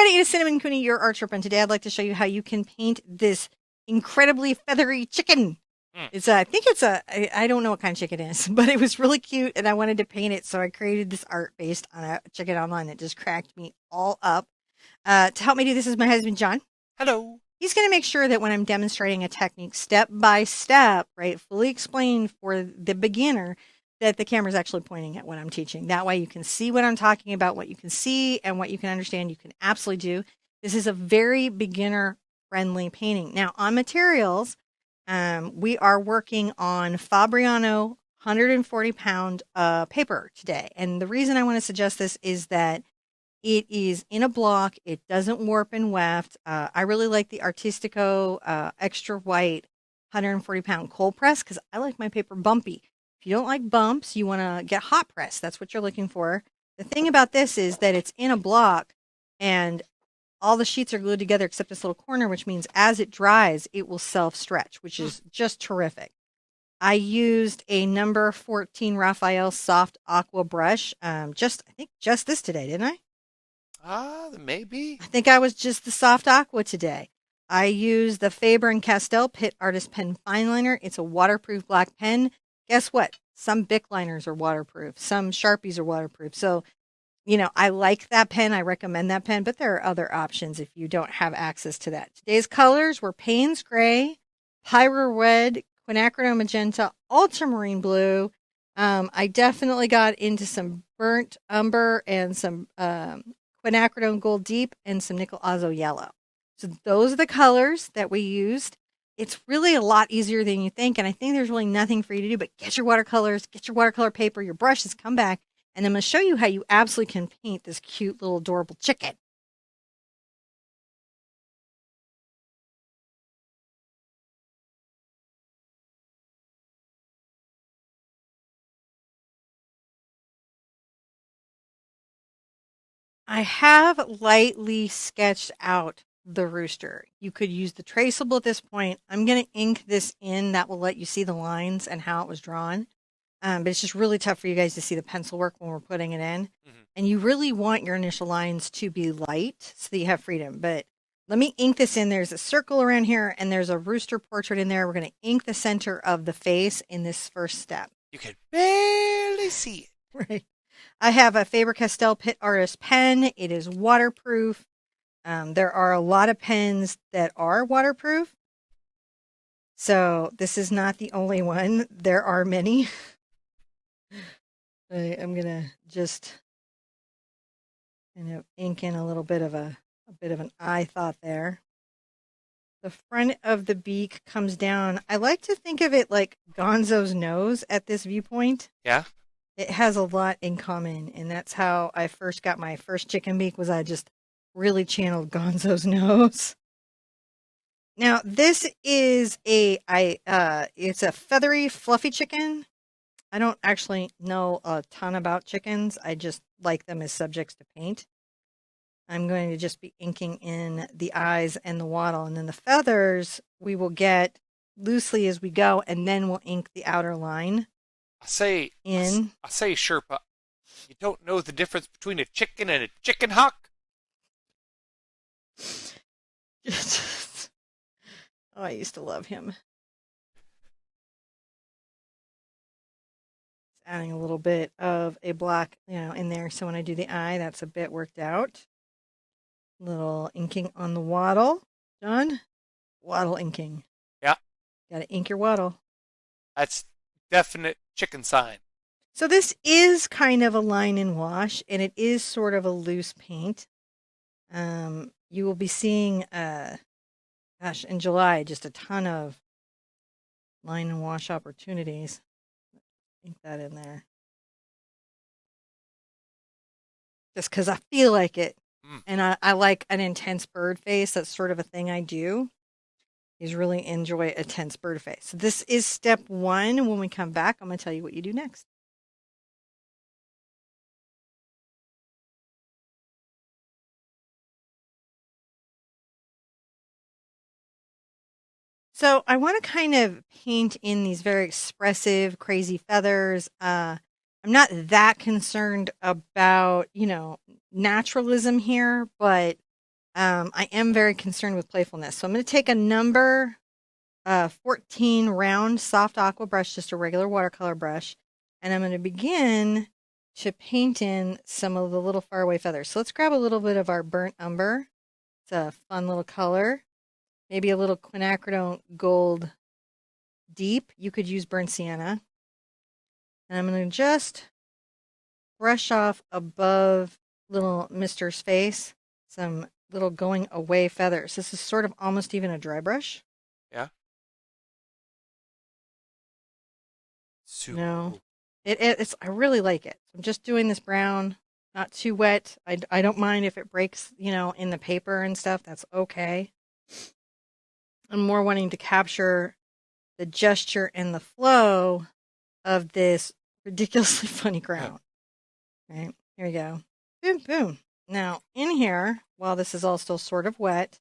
everybody, it is Cinnamon Cooney, your Art Sherpa, and today I'd like to show you how you can paint this incredibly feathery chicken. Mm. I think I don't know what kind of chicken it is, but it was really cute and I wanted to paint it, so I created this art based on a chicken online that just cracked me all up. To help me do this is my husband, John. Hello. He's going to make sure that when I'm demonstrating a technique step by step, right, fully explained for the beginner, that the camera is actually pointing at what I'm teaching. That way you can see what I'm talking about, what you can see, and what you can understand you can absolutely do. This is a very beginner friendly painting. Now, on materials, we are working on Fabriano 140-pound paper today. And the reason I want to suggest this is that it is in a block. It doesn't warp and weft. I really like the Artistico extra white 140-pound cold press because I like my paper bumpy. If you don't like bumps, you want to get hot press. That's what you're looking for. The thing about this is that it's in a block and all the sheets are glued together except this little corner, which means as it dries, it will self-stretch, which is just terrific. I used a number 14 Raphael soft aqua brush. I think just this today, didn't I? Maybe. I think I was just the soft aqua today. I used the Faber-Castell Pitt Artist Pen Fine Liner. It's a waterproof black pen. Guess what? Some Bic liners are waterproof. Some Sharpies are waterproof. So, I like that pen. I recommend that pen, but there are other options if you don't have access to that. Today's colors were Payne's Gray, Pyrrole Red, Quinacridone Magenta, Ultramarine Blue. I definitely got into some burnt umber and some Quinacridone Gold Deep, and some nickel Azo Yellow. So those are the colors that we used. It's really a lot easier than you think, and I think there's really nothing for you to do but get your watercolors, get your watercolor paper, your brushes, come back, and I'm going to show you how you absolutely can paint this cute little adorable chicken. I have lightly sketched out the rooster. You could use the traceable at this point. I'm going to ink this in. That will let you see the lines and how it was drawn. But it's just really tough for you guys to see the pencil work when we're putting it in. Mm-hmm. And you really want your initial lines to be light so that you have freedom. But let me ink this in. There's a circle around here and there's a rooster portrait in there. We're going to ink the center of the face in this first step. You can barely see it. Right. I have a Faber-Castell Pitt Artist pen. It is waterproof. There are a lot of pens that are waterproof. So this is not the only one. There are many. I'm going to just kind of ink in a little bit of a bit of an eye thought there. The front of the beak comes down. I like to think of it like Gonzo's nose at this viewpoint. Yeah. It has a lot in common, and that's how I first got my first chicken beak. Was I just really channeled Gonzo's nose. Now this is it's a feathery, fluffy chicken. I don't actually know a ton about chickens. I just like them as subjects to paint. I'm going to just be inking in the eyes and the wattle, and then the feathers we will get loosely as we go, and then we'll ink the outer line in. I say, Sherpa, you don't know the difference between a chicken and a chicken hawk? Oh, I used to love him. Adding a little bit of a black, in there. So when I do the eye, that's a bit worked out. Little inking on the wattle. Done. Wattle inking. Yeah. Got to ink your wattle. That's definite chicken sign. So this is kind of a line and wash, and it is sort of a loose paint. You will be seeing, in July, just a ton of line and wash opportunities. Ink that in there. Just because I feel like it. And I like an intense bird face. That's sort of a thing I do. Is really enjoy a tense bird face. So this is step one. When we come back, I'm going to tell you what you do next. So I want to kind of paint in these very expressive, crazy feathers. I'm not that concerned about, naturalism here, but I am very concerned with playfulness. So I'm going to take a number 14 round soft aqua brush, just a regular watercolor brush, and I'm going to begin to paint in some of the little faraway feathers. So let's grab a little bit of our burnt umber. It's a fun little color. Maybe a little quinacridone gold deep. You could use burnt sienna. And I'm going to just brush off above little Mister's face some little going away feathers. This is sort of almost even a dry brush. Yeah. Super No, cool. it's I really like it. I'm just doing this brown, not too wet. I don't mind if it breaks, in the paper and stuff. That's okay. I'm more wanting to capture the gesture and the flow of this ridiculously funny crown. Right, here we go. Boom, boom. Now, in here, while this is all still sort of wet,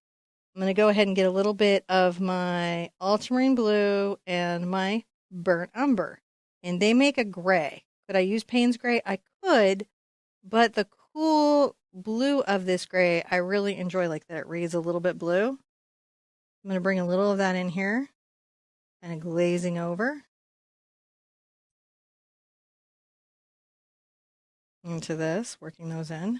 I'm going to go ahead and get a little bit of my ultramarine blue and my burnt umber. And they make a gray. Could I use Payne's gray? I could, but the cool blue of this gray, I really enjoy, like that it reads a little bit blue. I'm going to bring a little of that in here, kind of glazing over into this, working those in.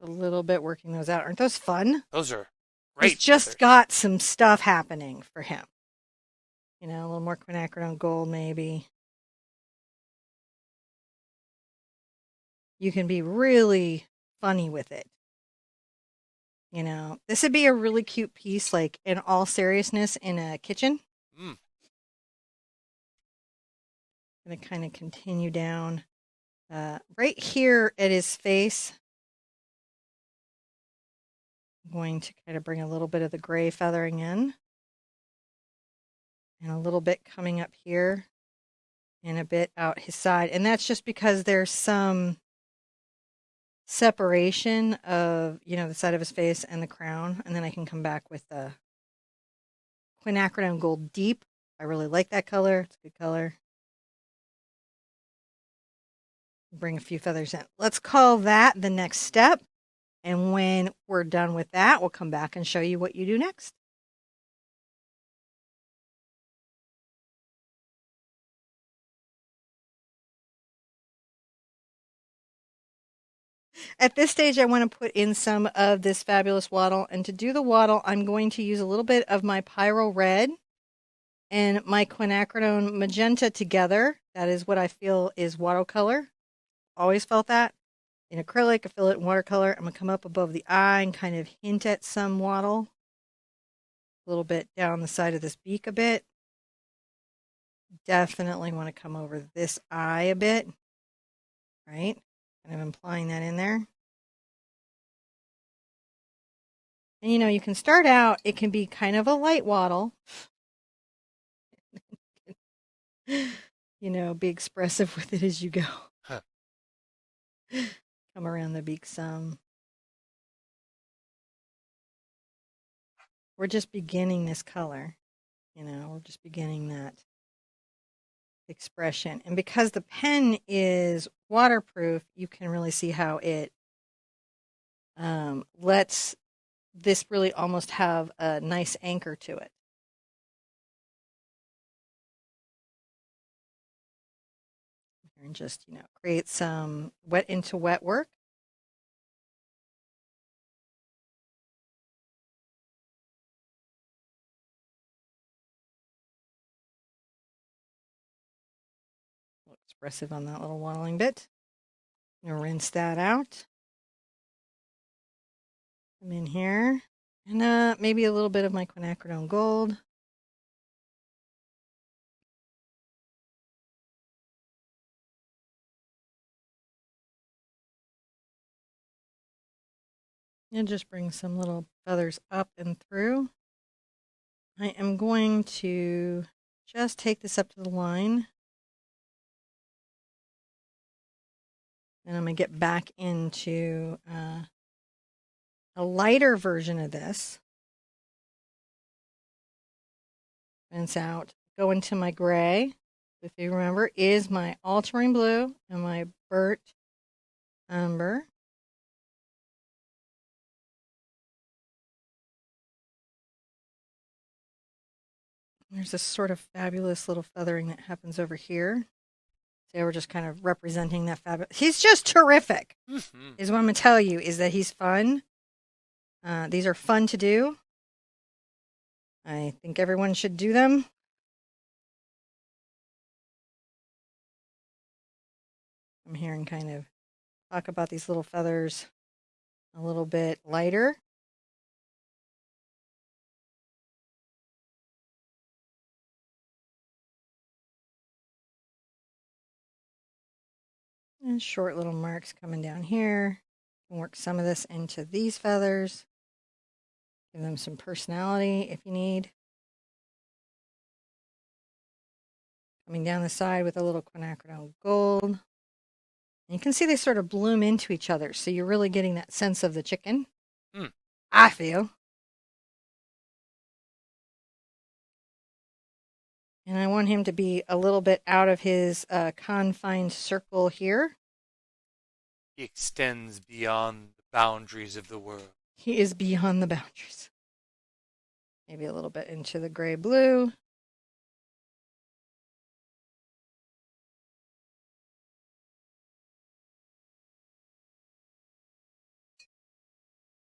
A little bit working those out. Aren't those fun? Those are He's great just feathers. got some stuff happening for him. A little more quinacridone gold maybe. You can be really funny with it. This would be a really cute piece, like in all seriousness, in a kitchen. Mm. I'm going to kind of continue down right here at his face. I'm going to kind of bring a little bit of the gray feathering in, and a little bit coming up here, and a bit out his side. And that's just because there's some separation of, the side of his face and the crown. And then I can come back with the quinacridone gold deep. I really like that color. It's a good color. Bring a few feathers in. Let's call that the next step. And when we're done with that, we'll come back and show you what you do next. At this stage, I want to put in some of this fabulous wattle. And to do the wattle, I'm going to use a little bit of my Pyrrole Red and my Quinacridone Magenta together. That is what I feel is watercolor. Always felt that. In acrylic, I feel it in watercolor. I'm going to come up above the eye and kind of hint at some wattle. A little bit down the side of this beak a bit. Definitely want to come over this eye a bit. Right? Kind of implying that in there. And you can start out, it can be kind of a light wattle. Be expressive with it as you go. Huh. Come around the beak some. We're just beginning this color. We're just beginning that expression. And because the pen is waterproof, you can really see how it lets this really almost have a nice anchor to it. And just, create some wet into wet work. Expressive on that little waddling bit. I'm going to rinse that out. Come in here. And maybe a little bit of my Quinacridone Gold. And just bring some little feathers up and through. I am going to just take this up to the line. And I'm going to get back into a lighter version of this. Rinse out. Go into my gray. if you remember, is my Ultramarine Blue and my burnt Umber. There's this sort of fabulous little feathering that happens over here. So we're just kind of representing that fabulous. He's just terrific, is what I'm going to tell you, is that he's fun. These are fun to do. I think everyone should do them. I'm here and kind of talk about these little feathers a little bit lighter. And short little marks coming down here. You can work some of this into these feathers. Give them some personality if you need. Coming down the side with a little Quinacridone Gold. And you can see they sort of bloom into each other, so you're really getting that sense of the chicken. I feel. And I want him to be a little bit out of his confined circle here. He extends beyond the boundaries of the world. He is beyond the boundaries. Maybe a little bit into the gray-blue.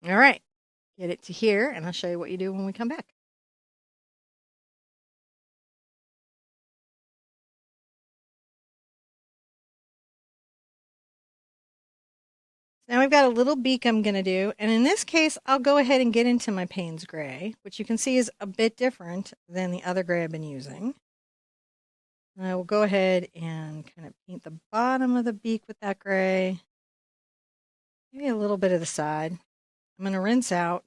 All right. Get it to here, and I'll show you what you do when we come back. Now we've got a little beak I'm going to do, and in this case, I'll go ahead and get into my Payne's gray, which you can see is a bit different than the other gray I've been using. And I will go ahead and kind of paint the bottom of the beak with that gray, maybe a little bit of the side. I'm going to rinse out,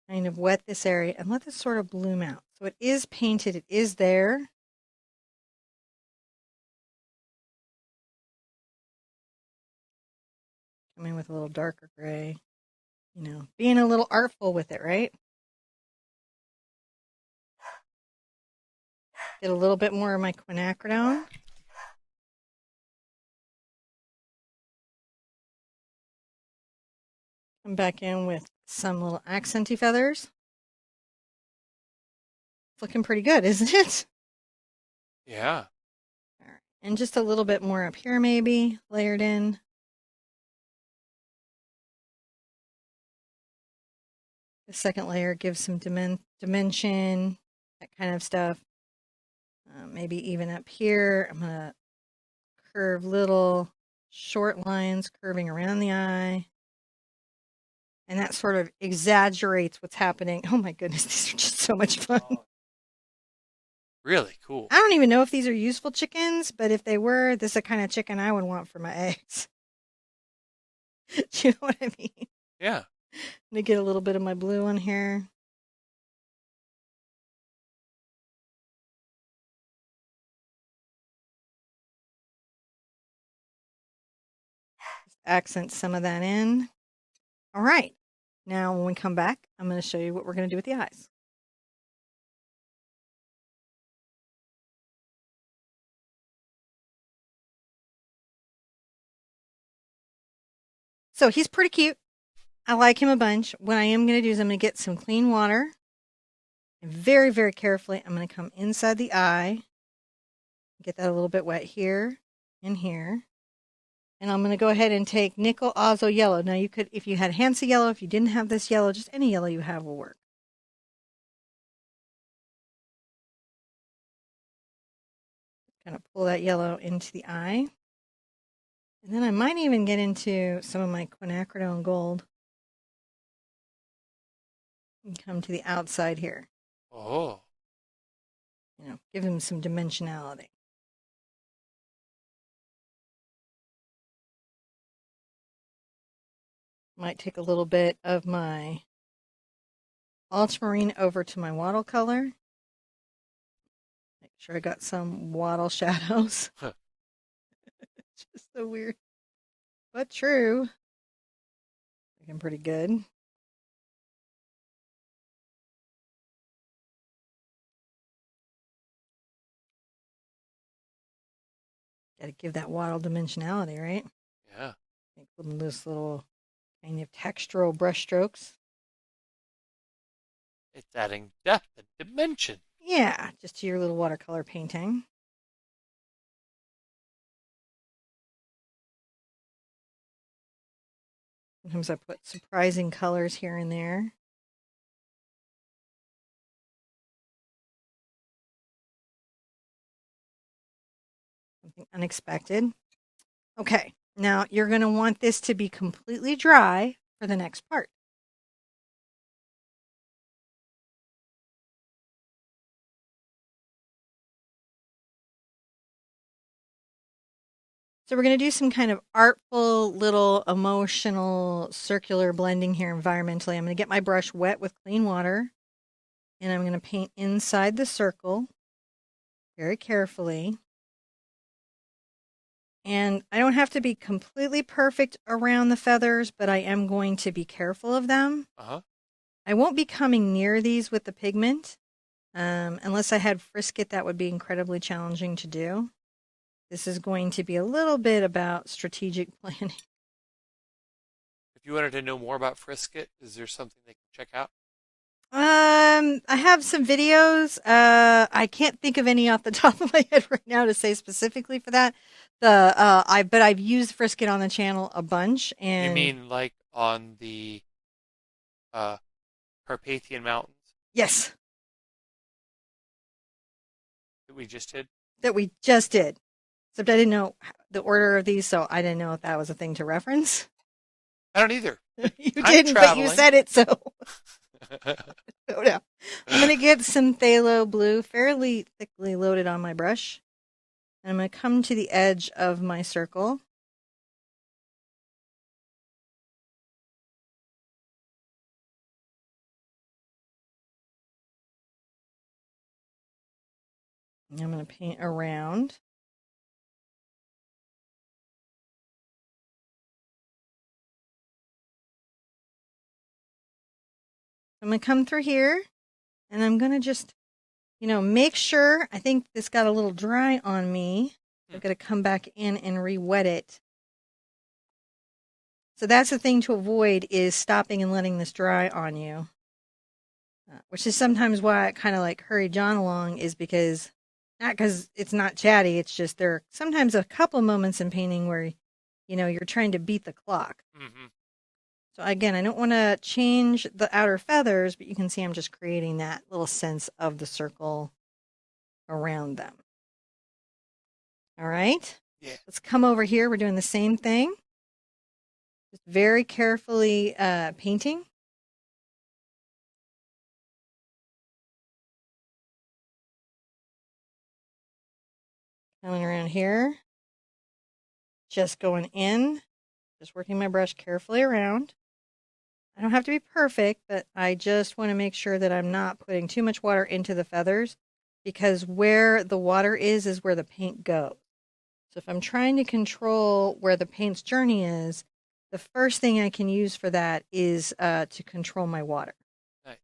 kind of wet this area, and let this sort of bloom out. So it is painted, it is there. Come in with a little darker gray, being a little artful with it, right? Get a little bit more of my quinacridone. Come back in with some little accenty feathers. It's looking pretty good, isn't it? Yeah. All right. And just a little bit more up here, maybe, layered in. The second layer gives some dimension, that kind of stuff. Maybe even up here, I'm going to curve little short lines curving around the eye. And that sort of exaggerates what's happening. Oh my goodness, these are just so much fun. Really cool. I don't even know if these are useful chickens, but if they were, this is the kind of chicken I would want for my eggs. Do you know what I mean? Yeah. Let me get a little bit of my blue on here. Just accent some of that in. All right. Now, when we come back, I'm going to show you what we're going to do with the eyes. So he's pretty cute. I like him a bunch. What I am going to do is I'm going to get some clean water. And very, very carefully, I'm going to come inside the eye. Get that a little bit wet here and here. And I'm going to go ahead and take nickel Azo Yellow. Now you could, if you had Hansa Yellow, if you didn't have this yellow, just any yellow you have will work. Kind of pull that yellow into the eye. And then I might even get into some of my Quinacridone Gold. And come to the outside here. Oh. Give him some dimensionality. Might take a little bit of my ultramarine over to my watercolor. Make sure I got some wattle shadows. It's just so weird, but true. Looking pretty good. Got to give that waddle dimensionality, right? Yeah. Make this little kind of textural brush strokes. It's adding depth and dimension. Yeah, just to your little watercolor painting. Sometimes I put surprising colors here and there. Something unexpected. Okay, now you're going to want this to be completely dry for the next part. So we're going to do some kind of artful, little emotional, circular blending here environmentally. I'm going to get my brush wet with clean water, and I'm going to paint inside the circle very carefully. And I don't have to be completely perfect around the feathers, but I am going to be careful of them. Uh-huh. I won't be coming near these with the pigment. Unless I had frisket, that would be incredibly challenging to do. This is going to be a little bit about strategic planning. If you wanted to know more about Frisket, is there something they can check out? I have some videos. I can't think of any off the top of my head right now to say specifically for that. But I've used Frisket on the channel a bunch, You and mean like on the uh, Carpathian Mountains yes, that we just did? that we just did. Except I didn't know the order of these, so I didn't know if that was a thing to reference. I don't either. You I'm didn't, but you traveling. said it, so. Oh, no. I'm going to get some phthalo blue fairly thickly loaded on my brush. And I'm going to come to the edge of my circle. And I'm going to paint around. I'm going to come through here, and I'm going to just, make sure. I think this got a little dry on me. I've got to come back in and re-wet it. So that's the thing to avoid, is stopping and letting this dry on you. Which is sometimes why I kind of like hurry John along, is because, not because it's not chatty, it's just there are sometimes a couple moments in painting where, you're trying to beat the clock. Mm-hmm. So again, I don't want to change the outer feathers, but you can see I'm just creating that little sense of the circle around them. All right, Yeah. let's come over here. We're doing the same thing. Just very carefully painting. Coming around here. Just going in. Just working my brush carefully around. I don't have to be perfect, but I just want to make sure that I'm not putting too much water into the feathers, because where the water is where the paint goes. So if I'm trying to control where the paint's journey is, the first thing I can use for that is to control my water. Nice.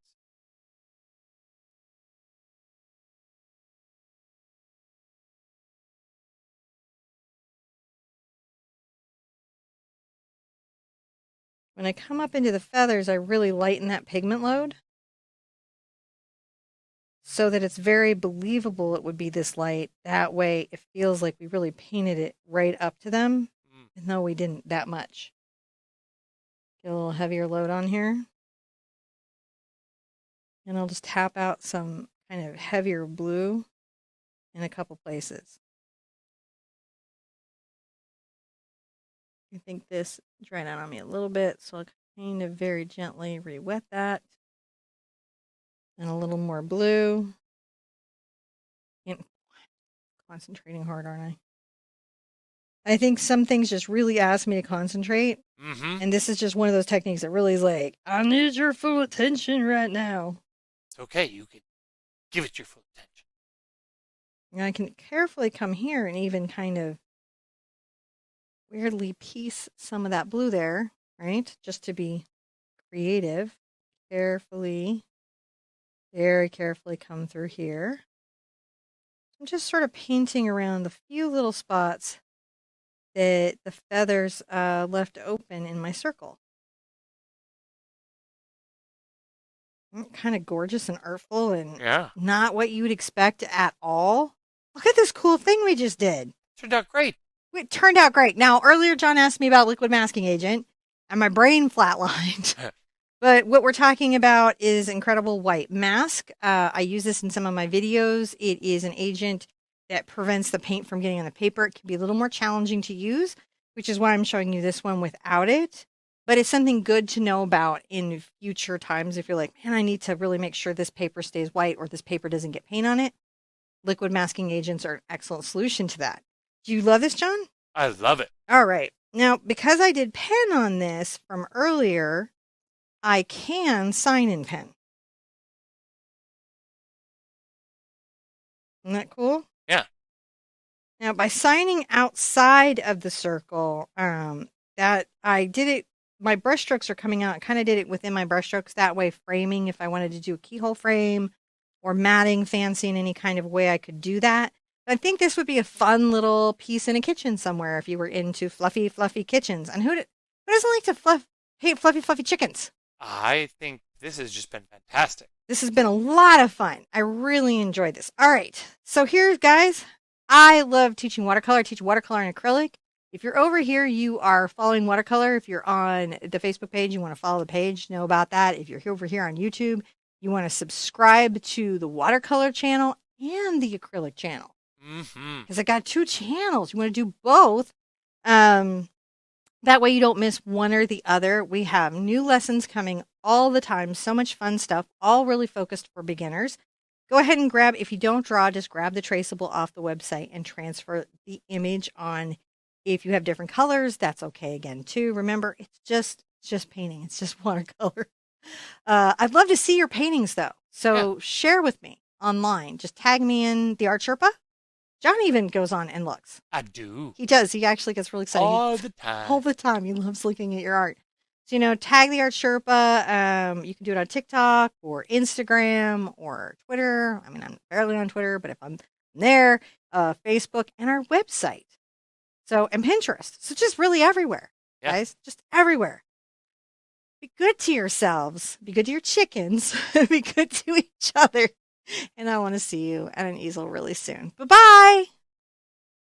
When I come up into the feathers, I really lighten that pigment load so that it's very believable it would be this light. That way it feels like we really painted it right up to them, even though we didn't that much. Get a little heavier load on here. And I'll just tap out some kind of heavier blue in a couple places. I think this dried out on me a little bit, so I'll kind of very gently re-wet that. And a little more blue. And concentrating hard, aren't I? I think some things just really ask me to concentrate. Mm-hmm. And this is just one of those techniques that really is like, I need your full attention right now. It's okay. You can give it your full attention. And I can carefully come here and even kind of weirdly piece some of that blue there, right? Just to be creative. Carefully, very carefully come through here. I'm just sort of painting around the few little spots that the feathers left open in my circle. Kind of gorgeous and artful and Yeah. not what you would expect at all. Look at this cool thing we just did. Turned out great. It turned out great. Now, earlier, John asked me about liquid masking agent, and my brain flatlined. But what we're talking about is Incredible White Mask. I use this in some of my videos. It is an agent that prevents the paint from getting on the paper. It can be a little more challenging to use, which is why I'm showing you this one without it. But it's something good to know about in future times if you're like, man, I need to really make sure this paper stays white or this paper doesn't get paint on it. Liquid masking agents are an excellent solution to that. Do you love this, John? I love it. All right. Now, because I did pen on this from earlier, I can sign in pen. Isn't that cool? Yeah. Now, by signing outside of the circle, that I did it, my brush strokes are coming out. I kind of did it within my brush strokes. That way, framing, if I wanted to do a keyhole frame or matting fancy in any kind of way, I could do that. I think this would be a fun little piece in a kitchen somewhere if you were into fluffy, fluffy kitchens. And who doesn't like to paint fluffy, fluffy chickens? I think this has just been fantastic. This has been a lot of fun. I really enjoyed this. All right. So here, guys, I love teaching watercolor. I teach watercolor and acrylic. If you're over here, you are following watercolor. If you're on the Facebook page, you want to follow the page, know about that. If you're over here on YouTube, you want to subscribe to the watercolor channel and the acrylic channel. Because I got 2 channels. You want to do both. That way you don't miss one or the other. We have new lessons coming all the time. So much fun stuff, all really focused for beginners. Go ahead and grab, if you don't draw, just grab the traceable off the website and transfer the image on. If you have different colors, that's okay again too. Remember, it's just painting. It's just watercolor. I'd love to see your paintings though. So share with me online. Just tag me in the Art Sherpa. John even goes on and looks. I do. He does. He actually gets really excited. All the time. All the time. He loves looking at your art. So, tag the Art Sherpa. You can do it on TikTok or Instagram or Twitter. I mean, I'm barely on Twitter, but if I'm there, Facebook and our website. So, and Pinterest. So just really everywhere, guys. Just everywhere. Be good to yourselves. Be good to your chickens. Be good to each other. And I want to see you at an easel really soon. Bye-bye.